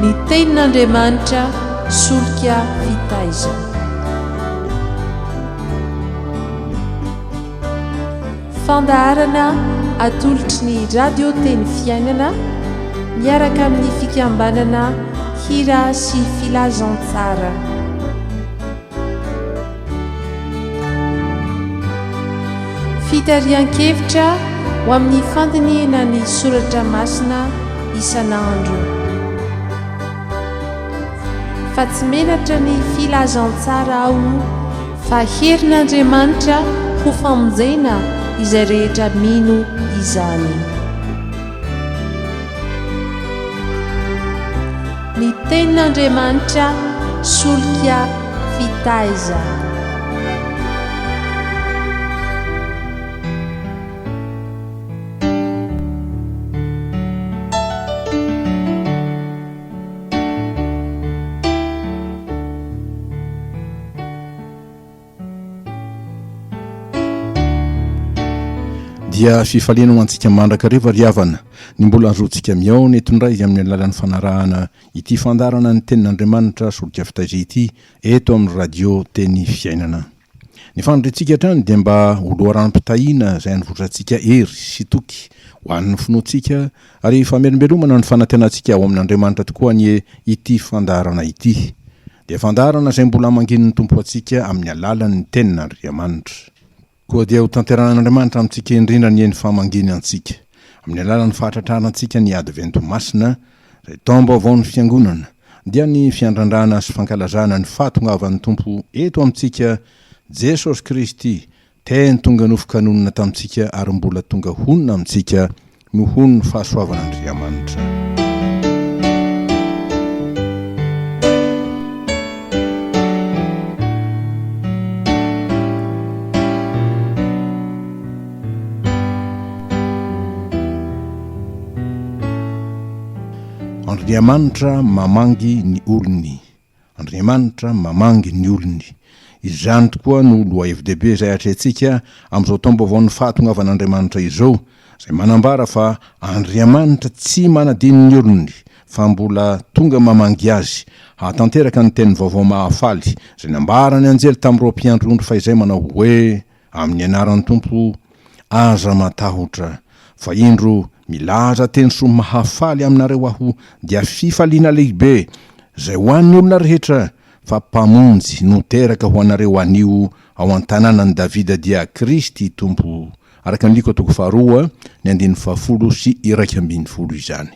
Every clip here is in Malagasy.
ny tenin'Andriamanitra solika fitaiza. Fandaharana atolotry ny radio teny fiainana miaraka amin'ny fikambanana hira sy filazantsara. Fitarian-kevitra ho amin'ny fandiniana ny soratra masina isan'andro. Fa tsy menatra ny filazantsara ao fa herin'Andriamanitra ho famonjena izay rehetra mino izany. Ny tenin'Andriamanitra solika fitaiza. Dia fifaliana ho antsika mandrakariva riavana ny mbola azotsika miao netondray amin'ny alalan'ny fanarahana ity fandarana ny tenin'Andriamanitra solika fitaiza ity eto amin'ny radio teny fiainana. Ny fandrintsika hatrany dia mba oloaram-pitahiana izay anyvotratsika hery sy toky ho an'ny finoantsika ary famelombelomana ny fanantenantsika ao amin'Andriamanitra tokoa ny ity fandarana ity. Dia fandarana izay mbola manginin'ny tompo antsika amin'ny alalan'ny tenin'Andriamanitra. Koa dia ho tanteran'Andriamanitra amintsika indrindra ny eny famanginy antsika amin'ny alalan'ny fahatratrarantsika ny advento masina izay taom-baovao ny fiangonana dia ny fiandrandrana sy fankalazana ny fahatongavan'ny tompo eto amintsika Jesosy Kristy teny tonga nofokanonina tamintsika ary mbola tonga honina amintsika no honiny fahasoavan'Andriamanitra. Andriamanitra mamangy ny olony. Andriamanitra mamangy ny olony. Izany tokoa no lohahevi-dehibe izay atrentsika amin'izao taom-baovaon'ny fahatongavan'Andriamanitra izao, izay manambara fa Andriamanitra tsy manadino ny olony, fa mbola tonga mamangy azy. Hatanteraka ny teny vaovao mahafaly izay nambara ny anjely tamin'ireo mpiandry ondry fa izay manao hoe amin'ny anaran'ny tompo aza matahotra, fa indro milaza teny soa mahafaly aminareo aho dia fifaliana lehibe izay ho an'ny olona rehetra fa mpamonjy no teraka ho anareo anio ao an-tanànan'i Davida dia Kristy tompo. Araka ny liko toko faharoa ny 110 izany.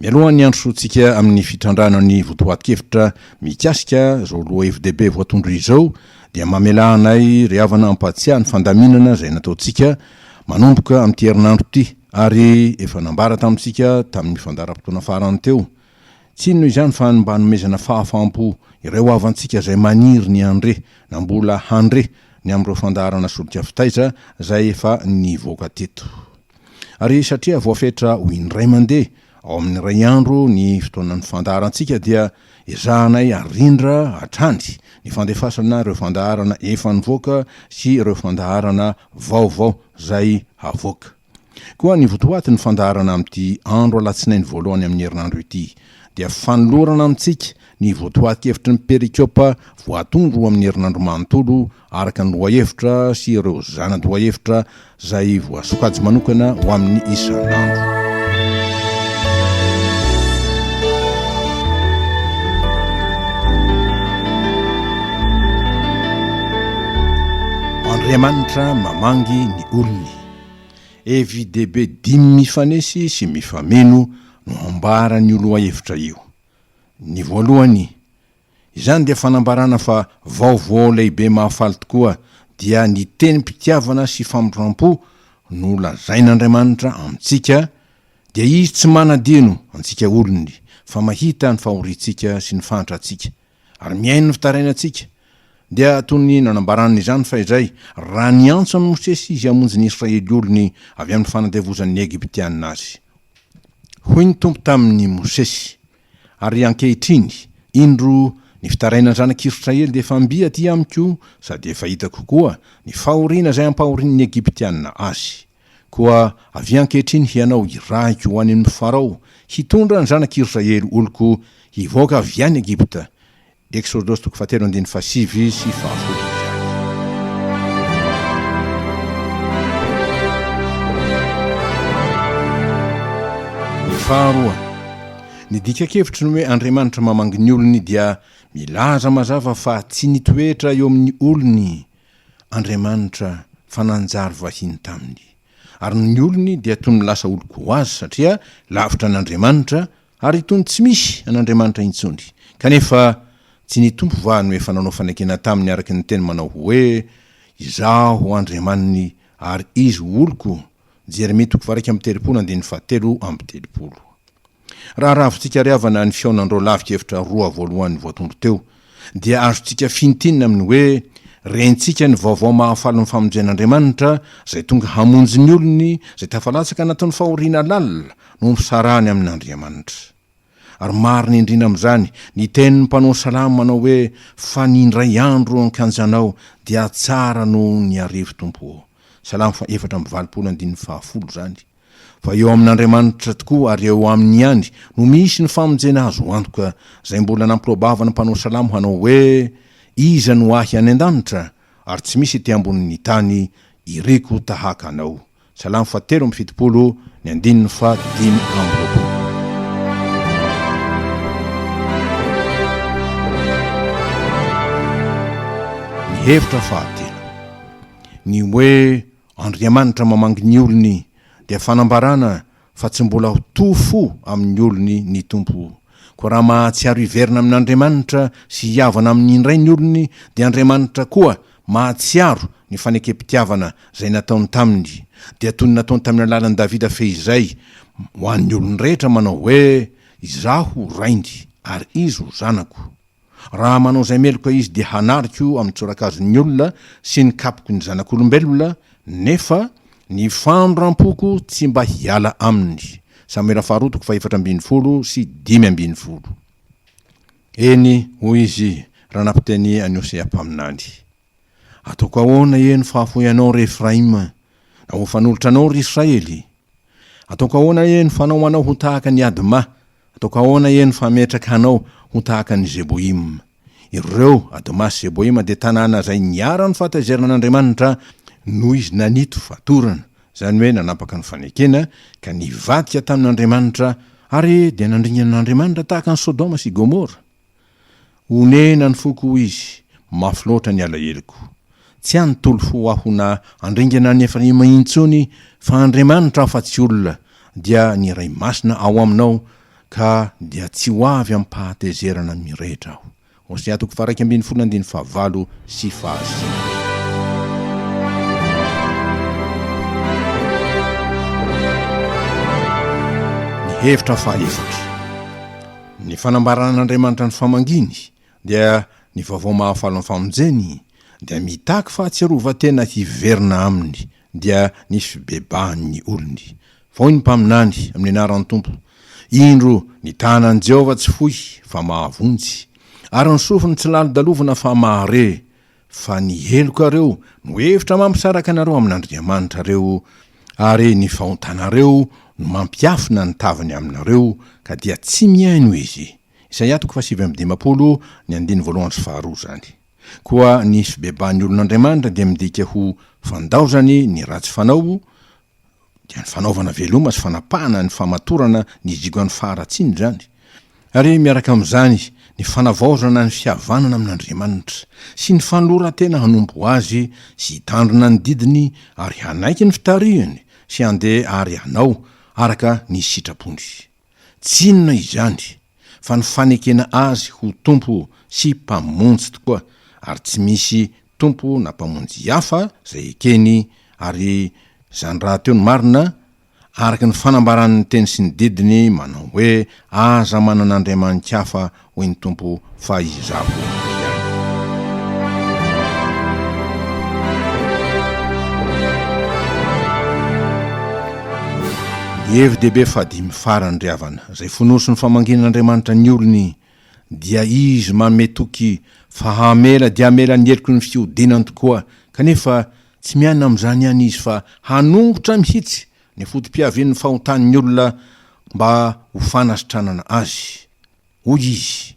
Mialohan'ny ny androsoantsika amin'ny fitrandrana votoatin-kevitra mikasika izao lohahevi-dehibe voatondro izao dia mamela anay riavana ampatsiahany fandaminana izay nataontsika manomboka amin'ity herinandro ity ary efa nambara tamintsika tamin'ny fandaram-potoana farany teo. Tsy noho izany fa mba nomezana fahafampo ireo avantsika izay maniry ny andre na mbola handre ny amin'ireo fandarana solika fitaiza izay efa nivoaka teto. Ary satria voafetra ho indray mandeha ao amin'ny ray andro ny fotoanan'ny fandarantsika dia ezahanay arindra hatrany ny fandefasana ireo fandaharana efa nivoaka sy ireo fandaharana vaovao izay havoaka. Koa ny votoatin'ny fandaharana amin'ity andro alatsinainy voalohany amin'ny herinandro ity dia fanolorana amintsika ny votoatin-kevitry ny perikiopa voatondro amin'ny herinandro manontolo araka ny lohahevitra sy ireo zana-dohahevitra izay voasokajy manokana ho amin'ny isan'andro. Andriamanitra mamangy ny olony. Evi-dehibe 5 mifanesy sy mifameno no ambara ny lohahevitra io. Ny voalohany, izany dia fanambarana fa vaovao lehibe mahafaly tokoa dia ny tenim-pitiavana sy famondram-po no lazain'Andriamanitra amintsika dia izy tsy manadino antsika olony fa mahita ny fahorintsika sy ny fantratsika ary miaino ny fitarainantsika. Dia toy ny nanambaranana izany fa izay raha niantso ny Mosesy izy hamonjy ny Israely olony avy amin'ny fanandevozan'ny Egiptianina azy. Hoy ny tompo tamin'ny Mosesy, ary ankehitriny indro ny fitarainany zanak'Israely dia efa mby aty amiko sady efa hitako koa ny fahoriana izay ampahorian'ny Egiptianina azy. Koa avy ankehitriny hianao iraiko ho an'ny Farao hitondra ny zanak'Israely oloko hivoaka avy any Egipta. Exodus 7:7-10. Faharoa, ny dikakevitry ny hoe Andriamanitra mamangy ny olony dia milaza mazava fa tsy nitoetra eo amin'ny olony Andriamanitra fananjary vahiny taminy. Ary ny olony dia toy ny lasa oloko ho azy satria lavitra an'Andriamanitra ary tony tsy misy an'Andriamanitra intsony. Kanefa tsy ny tompo va no efa nanao fanekena taminy araky ny teny manao hoe izaho Andriamaniny ary izy oloko. Jeremia 29:7-7. Raha ravintsika riavana ny fionandro lavika efitra roa voalohan'ny voatondro teo, dia azontsika fintinina amin'ny hoe rentsika ny vaovao mahafaly ny famonjen'Andriamanitra zay tonga hamonjy ny olony zay tafalatsaka nataon'ny fahoriana lalina no misarany amin'Andriamanitra. Ary marina indrina amin'izany ny tenin'ny mpanao salamo manao hoe fa ny indray andro ankanjanao dia tsara no ny arivo tompo. Salamo 4:20 zany. Fa eo amin'Andriamanitra tokoa ary eo amin'ny ihany no misy ny famonjena azo antoka zay mbola nampirobavana mpanao salamo hanao hoe iza no ahy any an-danitra ary tsy misy ety ambonin'ny tany iriko tahaka anao. Salamo 7:7-5. Ny hevitra fahatelo, ny hoe Andriamanitra mamangy ny olony dia fanambarana fa tsy mbola ho tofo amin'ny olony ny tompo. Ko raha mahatsiaro iverina amin'Andriamanitra sy hiavana amin'ny indray ny olony dia Andriamanitra koa mahatsiaro ny fanekem-pitiavana zay nataony taminy. Dia toy ny nataony tamin'ny alalan'i Davida fehizay ho an'ny olony rehetra manao hoe izaho raindy ary izy ho zanako. Raha manao zay meloka izy dia hanariko amin'ny tsorakazon'ny olona sy ny kapoko ny zanak'olombelona, nefa ny fandram-poko tsy mba hiala aminy. Samuela 2:4-5. Eny hoy izy raha nampiteny any Hosea mpaminany, ataoko ahoana eny fahafoyanao ry Efraima na ho fanolotra anao ry Israely? Ataoko ahoana eny fanao anao ho tahaka ny Adma? Ataoko ahoana eny fametraka anao ho tahaka ny Zeboim? Ireo Adma sy Zeboim dia tanàna zay niara ny fahatezerana an'Andriamanitra noho izy nanito fatorana, zany hoe nanapaka ny fanekena ka nivadika tamin'Andriamanitra ary dia nandringana n'Andriamanitra tahaka ny Sodoma sy Gomora. Onena ny foko izy, mafy loatra ny alaheliko. Tsy antolo fo aho na andringana ny Efraima intsony, fa Andriamanitra fa tsy olona dia ny ray masina ao aminao ka dia tsy ho avy amin'ny pahatezerana mirehitra aho. Hosea 2:7-5. Hevitra fahaefatra, ny fanambaran'Andriamanitra ny famanginy dia ny vaovao mahafaly ny famonjeny dia mitaky fahatsiarovatena hiverina aminy dia ny fibebahan'ny olony. Vao ny mpaminany amin'ny anaran'ny tompo, indro ny tanan'i Jehovah tsy fohy fa mahavonjy ary ny sofiny tsy lalo-dalovina fa mahare. Fa ny heloka reo no hevitra mampisaraka anareo amin'Andriamanitra reo ary ny fahontanareo no mampiafina ny tavany aminareo ka dia tsy miaino izy. Isaia 7:15 zany. Koa ny fibebahan'ny olon'Andriamanitra dia midika ho fandaozany ny ratsy fanao dia ny fanaovana veloma sy fanapahana ny famatorana ny zigoan'ny faharatsiny zany. Ary miaraka amin'izany ny fanavaozana ny fihavanana amin'Andriamanitra sy ny fanoloran-tena hanombo azy sy hitandrina ny didiny ary hanaiky ny fitarihany sy handeha ary hanao araka ny sitrapony. Tsy inona izany fa ny fanekena azy ho tompo sy mpamonjy tokoa, ary tsy misy tompo na mpamonjy hafa zay ekeny. Ary zany raha teo ny marina araka ny fanambaran'ny teny sy ny didiny manao hoe aza manan'Andriamanitra hafa hoy ny tompo fa izaho. Ny hevi-dehibe fadimy farany riavana zay fonosony famanginan'Andriamanitra ny olony dia izy mametoky fa hamela dia hamela ny heloky ny fiodinany tokoa, kanefa tsy mianina amin'izany ihany izy fa hanongotra mihitsy ny fotom-piavian'ny fahotan'ny olona mba ho fanasitranana azy. hoy izy: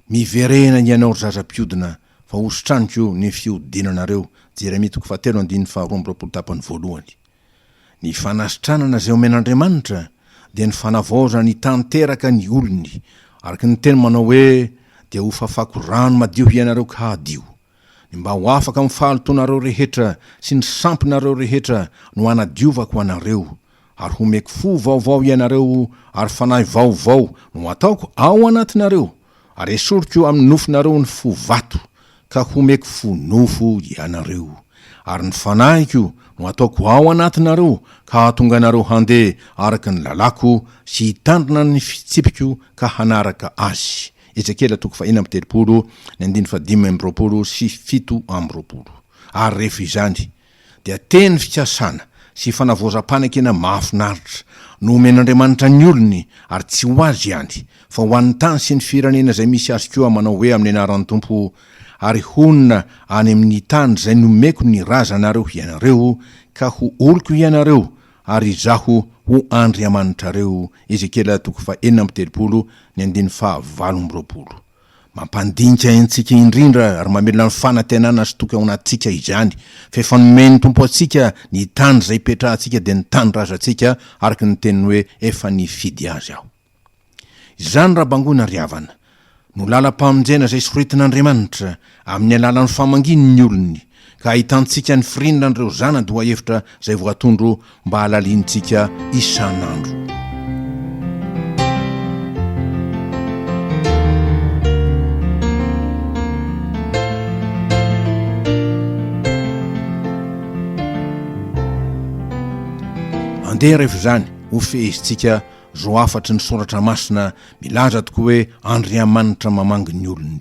miverena ny ianao ry zaza-piodina fa osotraniko ny fiodinanareo. Jeremia 7:22. Ny fanasitranana zay omen'Andriamanitra dia ny fanavaoza ny tanteraka ny olony, araky ny teny manao hoe: dia ho fafako rano madio ianareo ka hadio. Ny mba ho afaka amin'ny fahalotonareo rehetra sy ny sampinareo rehetra no anadiovako anareo, ary homeko fo vaovao ianareo, ary fanahy vaovao no ataoko ao anatinareo, ary esoriko amin'ny nofinareo ny fo vato ka homeko fo nofo ianareo, ary ny fanahiko no ataoko ao anatinareo ka hahatonga anareo handeha araka ny lalako sy hitandrina ny fitsipiko ka hanaraka azy. Ezekiela 4:5-7. Ary rehefa izany dia teny fikasana sy fanavoazam-panekena mahafinaritra no omen'Andriamanitra ny olony, ary tsy ho azy ihany fa ho an'ny tany sy ny firenena zay misy azy koa manao hoe amin'ny anaran'ny Tompo, ary honina any amin'ny tany zay nomeko ny razanareo ianareo ka ho oloko ianareo, ary izaho ho Andriamanitrareo. Ezekiela 4:7-7. Mampandinika antsika indrindra ary mamelona ny fanantenana sy toky ao anatsika izany, fa efa nomeny Tompo atsika ny tany zay petrahantsika dia ny tany razantsika, araky ny teniny hoe efa nifidy azy aho. Izany rabangona riavana no lalam-pamonjena zay soritin'Andriamanitra amin'ny alalan'ny famanginy olony, ka ahitantsika ny firinina an'ireo zanady ho hevitra zay voatondro mba halalintsika isan'andro. Andeha rehefa zany ho fehezitsika zo afatry ny soratra masina milaza tokoa hoe Andriamanitra mamangy ny olony.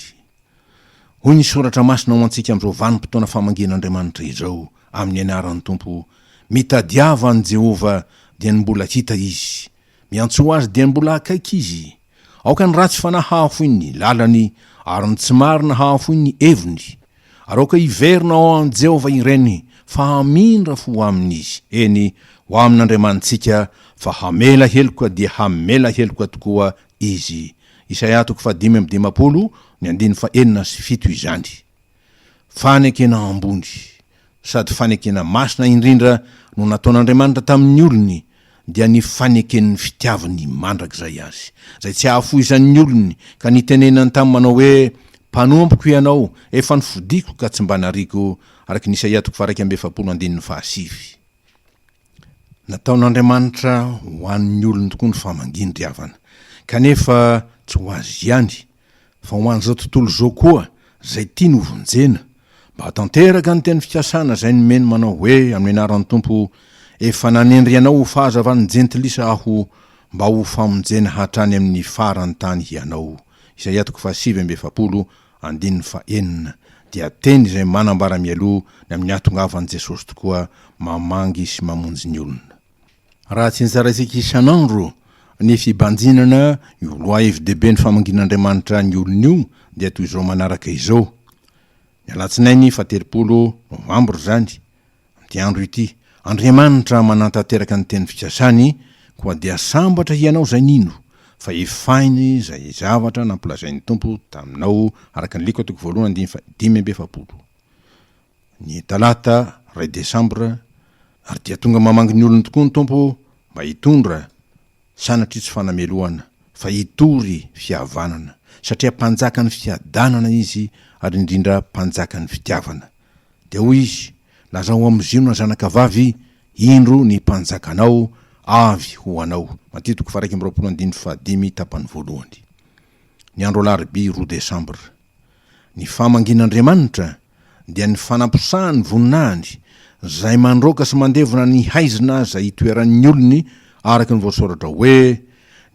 Hoy ny soratra masina ho antsika amin'izao vanim-potoana famangin'Andriamanitra izao amin'ny anaran'ny Tompo: mitadiava ny Jehova dia ny mbola hita izy, miantso azy dia ny mbola akaiky izy. Aoka ny ratsy fanahafoy ny lalany, ary ny tsy marina hafoy ny heviny, ary aoka hiverina ao amin'ny Jehova ireny, fa hamindra fo amin'izy. Eny, ho amin'Andriamanitsika fa hamela heloka dia hamela heloka tokoa izy. Isaia 5:5-7 izany. Fanekena ambony sady fanekena masina indrindra no nataon'Andriamanitra tamin'ny olony, dia ny faneken'ny fitiavany mandrakizay azy, zay tsy hahafoizan'ny olony ka nitenenany tamin'ny manao hoe: mpanompiko ianao, efa nifodiko ka tsy mba nariko, araky ny Isaia 2:7. Nataon'Andriamanitra ho an'ny olony tokoa ny famanginy riavana, kanefa tsy ho azy ihany fa ho an'izao tontolo zao koa zay tiany ho vonjena, mba hatanteraka ny teny fikasana zay nomeny manao hoe amin'ny anaran'ny Tompo: efa nanendry ianao ho fahazavan'ny jentilisa aho, mba ho famonjena hatrany amin'ny farany tany ianao. Isaia 7:7. Dia teny zay manambara mialoha ny amin'ny atongavan'i Jesosy tokoa mamangy sy mamonjy ny olona. Raha tsy nitsaraitsika isan'andro ny fibanjinana io loi FDB ny famangin'Andriamanitra ny olona io, dia toy izao manaraka izao: ny alatsinainy 7 Novambra zany, ty andro ity, Andriamanitra manantanteraka ny teny fikasany, koa dia sambatra ianao zay nino, fa efainy zay zavatra nampilazain'ny Tompo taminao, araka ny liko 1:5-7. Ny talata 2 Desambra, ary dia tonga mamangy ny olony tokoa ny Tompo mba hitondra sanatry tsy fanameloana, fa hitory fihavanana, satria mpanjaka ny fiadanana izy, ary indrindra mpanjaka ny fitiavana. Dia hoy izy: lazao amizino zanakavavy, indro ny mpanjakanao avy ho anao. Matitoko 2:25. Ny andro alarobia 2 Desambra, ny famangin'Andriamanitra dia ny fanamposahany voninahiny zay mandroka sy mandevona ny haizina zay itoeran'ny olony, araka ny voasoratra hoe: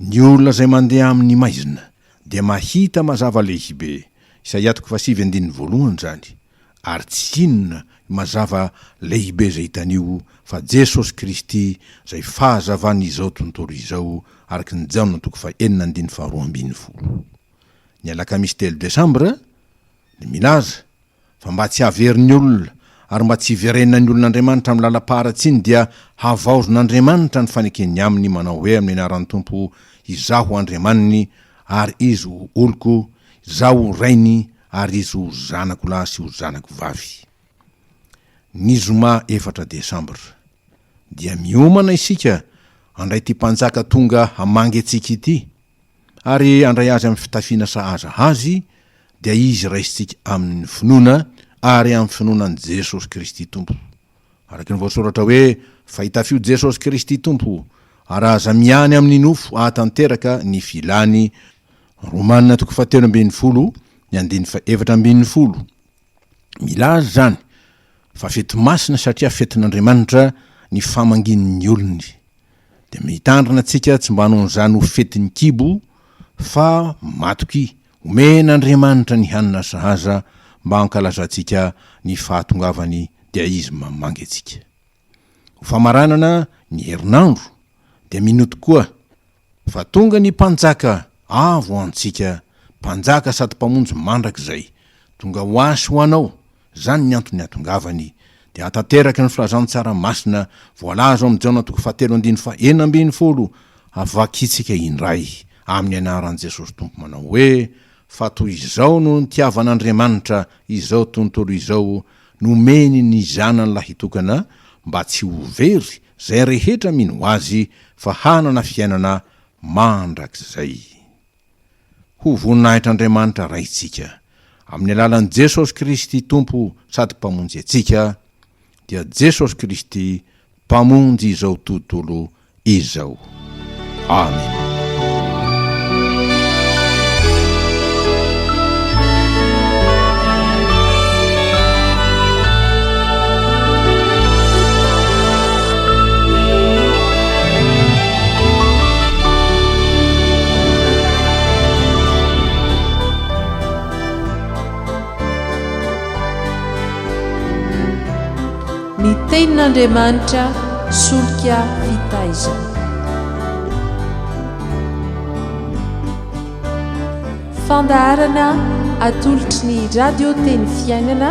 ny olona zay mandeha amin'ny maizina dia mahita mazava lehibe. Isaia 7:1 zany. Ary tsy inona mazava lehibe zay hitanio fa Jesosy Kristy zay fahazavan'izao tontolo izao, araky ny Jaona 4:2. Ny alakamisy 3 Desambra ny milaza fa mba tsy haverin'ny olona ary mba tsy hiverenany olon'Andriamanitra amin'ny lalam-paratsy iny, dia havaozon'Andriamanitra ny fanekeny aminy manao hoe amin'ny anaran'ny Tompo: izaho Andriamaniny ary izy ho oloko, zaho ho rainy ary izy ho zanako lahy sy ho zanako vavy. Ny zoma 4 Desambra dia miomana isika andray ty mpanjaka tonga hamangy atsika ity, ary andray azy amin'ny fitafiana sahaza azy dia izy raisitsika amin'ny finoana ary amin'ny finoanan' Jesosy Kristy Tompo. Araky ny voasoratra hoe fahitafio Jesosy Kristy Tompo ary aza miany amin'ny nofo ahatanteraka ny filany. Romanina 7:10 milaza zany fa fety masina satria fetin'Andriamanitra ny famangin'ny olony. De mitandrina antsika tsy mba hanon'izany ho fetin'ny kibo fa matoky omen'Andriamanitra ny hanina sahaza mba hankalazantsika ny fahatongavany dia izy mamangy atsika. Ho famaranana ny herinandro dia minoto koa fa tonga ny mpanjaka avo antsika, mpanjaka sady mpamonjy mandrakizay, tonga ho asy ho anao, zany ny antony atongavany. Dia atanteraka ny filazantsara masina voalaza amin'ny Jona 7:9 avakitsika indray amin'ny anaran'i Jesosy Tompo manao hoe fa toy izao no nitiavan'Andriamanitra izao tontolo izao nomeny ny zanany lahitokana mba tsy ho very zay rehetra mino azy fa hanana fiainana mandrakizay. Ho voninahitr'Andriamanitra raitsika amin'ny alalan'i Jesosy Kristy Tompo sady mpamonjy atsika, dia Jesosy Kristy mpamonjy izao tontolo izao. Amen. Ny tenin'Andriamanitra solika fitaizana. Fandaharana atolotry ny radio teny fiainana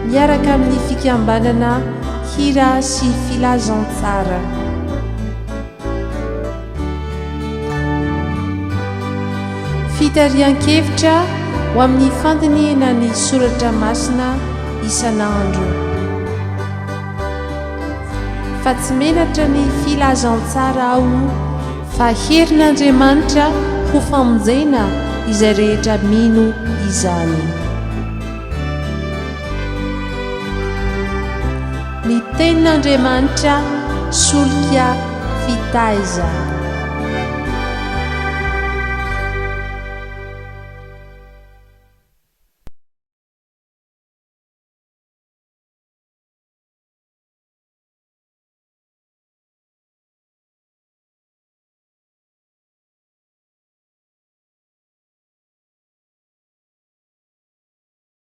miaraka amin'ny fikambanana hira sy filazantsara. Fitarian-kevitra ho amin'ny fandiniana ny soratra masina isan'andro. Fa tsy menatra ny filazantsara ao fa herin'Andriamanitra ho famonjena izay rehetra mino izany. Ny tenin'Andriamanitra solika fitaizana.